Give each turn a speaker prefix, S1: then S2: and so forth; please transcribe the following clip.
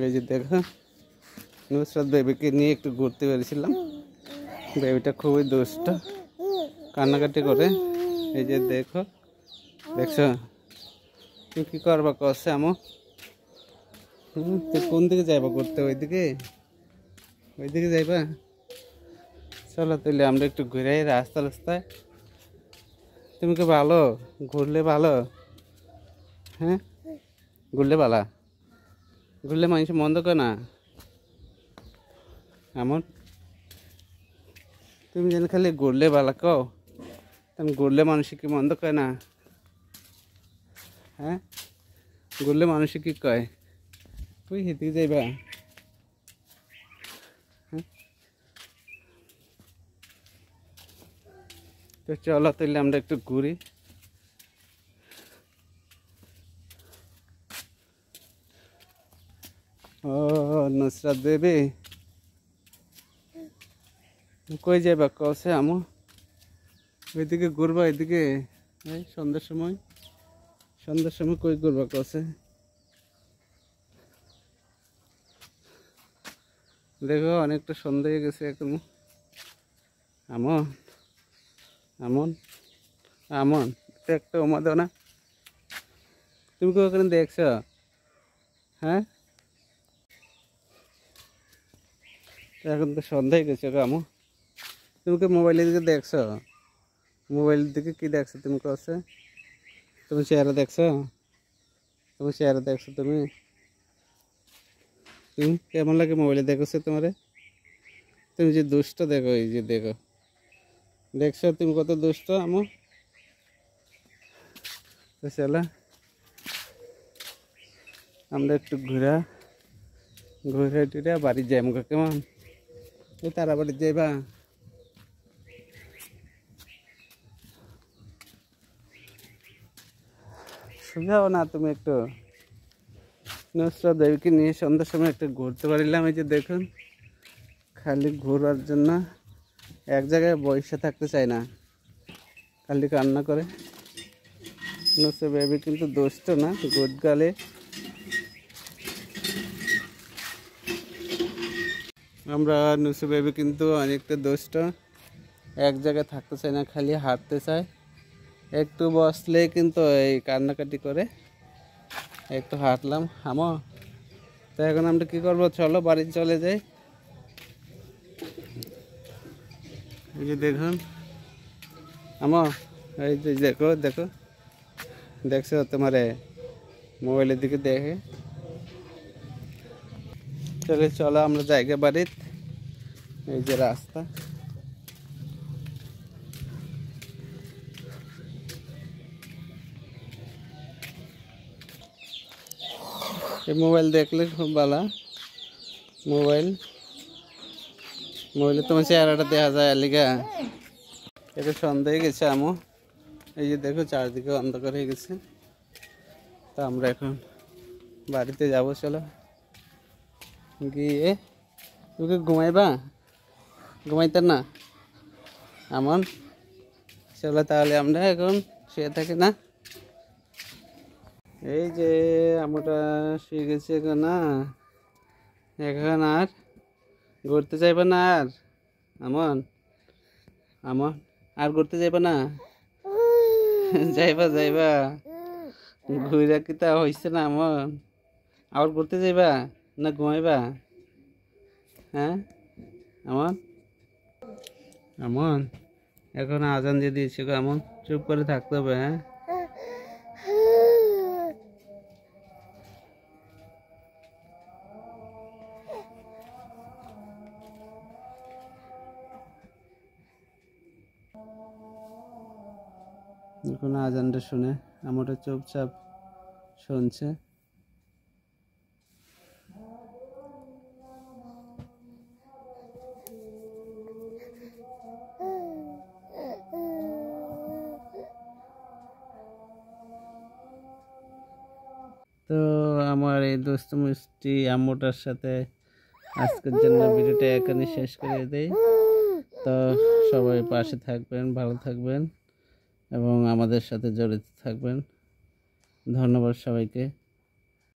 S1: এই যে দেখো নুসরাত বেবিকে নিয়ে একটু ঘুরতে বেরিয়েছিলাম। বেবিটা খুবই দুষ্ট, কান্নাকাটি করে। এই যে দেখো, দেখছো তুই কি করবা কষে আমো? তুই কোন দিকে যাইবা ঘুরতে? ওইদিকে যাইবা? চলো তাহলে আমরা একটু ঘুরে রাস্তা রাস্তায়। তুমি কি ভালো ঘুরলে? ভালো, হ্যাঁ ঘুরলে ভালা, ঘুরলে মানুষ মন্দ করে না এমন। তুমি যেন খালি ঘুরলে ভালা কও, তখন ঘুরলে মানুষ কি মন্দ কয় না? হ্যাঁ ঘুরলে মানুষ কি কয়? তুই সেদিকে যাইবা? হ্যাঁ তো চলো তাহলে আমরা একটু ঘুরি। ও নুসরাত বেবি কই যাইবা কসে আমো? ওইদিকে ঘুরবা? এদিকে এই সন্ধ্যার সময় কই ঘুরবা কসে? দেখো অনেকটা সন্ধ্যা হয়ে গেছে এখন। আমন আমন আমন একটা ওমা দাও না। তুমি কি ওখানে দেখছো? হ্যাঁ এখন তো সন্ধ্যা হয়ে গেছে আমো। তুমি কি মোবাইলের দিকে দেখছো? মোবাইলের দিকে কি দেখছো তুমি কসে? তুমি চেহারা দেখছো? তুমি তুমি কেমন লাগে মোবাইলে দেখছো তোমারে? তুমি যে দুষ্ট, দেখো এই যে দেখো, দেখছো তুমি কত দুষ্ট আমো। তো চলো আমরা একটু ঘুরে টুরে বাড়ি যাই মুখে। কেমন এই তারা বাড়ি যাইবা? সুঝাও না তুমি একটু? নুসরাত বেবিকে নিয়ে সন্ধ্যার সময় একটু ঘুরতে পারিলাম। এই যে দেখুন খালি ঘোরার জন্য এক জায়গায় বসে থাকতে চায় না, খালি কান্না করে। নুসরাত বেবি কিন্তু দুষ্ট না, গুড গালে। আমরা নুসরাত বেবি কিন্তু অনেকটা দুষ্ট, এক জায়গায় থাকতে চায় না, খালি হাঁটতে চায়। একটু বসলে কিন্তু এই কান্নাকাটি করে। একটু হাঁটলাম আমো। তো এখন আমরা কি করবো? চলো বাড়ি চলে যাই। এই যে দেখুন আমো, এই যে দেখো দেখো, দেখছো তোমারে মোবাইলের দিকে দেখে। চলো আমরা জায়গা বাড়ির। এই যে রাস্তা, এই মোবাইল দেখলে খুব ভালো। মোবাইলে তোমার চেহারাটা দেখা যায় লিগা। এটা সন্ধ্যা হয়ে গেছে আমো। এই যে দেখো চারদিকে অন্ধকার হয়ে গেছে। তো আমরা এখন বাড়িতে যাব। চলো গিয়ে তোকে ঘুমাইতে না আমন? চলো তাহলে আমরা এখন শুয়ে থাকি না? এই যে আমরা শুয়ে গেছি এখন। না এখন আর ঘুরতে যাইবা না? আর আমন আমন আর ঘুরতে যাইবা না? যাইবা ঘুরা কি তা হয়েছে না আমন? আবার ঘুরতে যাইবা না ঘুমাইবা? হ্যাঁ আমন আমন এখন আজান দিয়ে দিয়েছে গো আমন, চুপ করে থাকতে হবে। হ্যাঁ এখন আজানটা শুনে আমরা চুপচাপ শুনছে। তো আমার এই দোস্ত মিষ্টি আম্মুটার সাথে আজকের জন্য ভিডিওটা এখানে শেষ করে দেই। তো সবাই পাশে থাকবেন, ভালো থাকবেন এবং আমাদের সাথে জড়িত থাকবেন। ধন্যবাদ সবাইকে।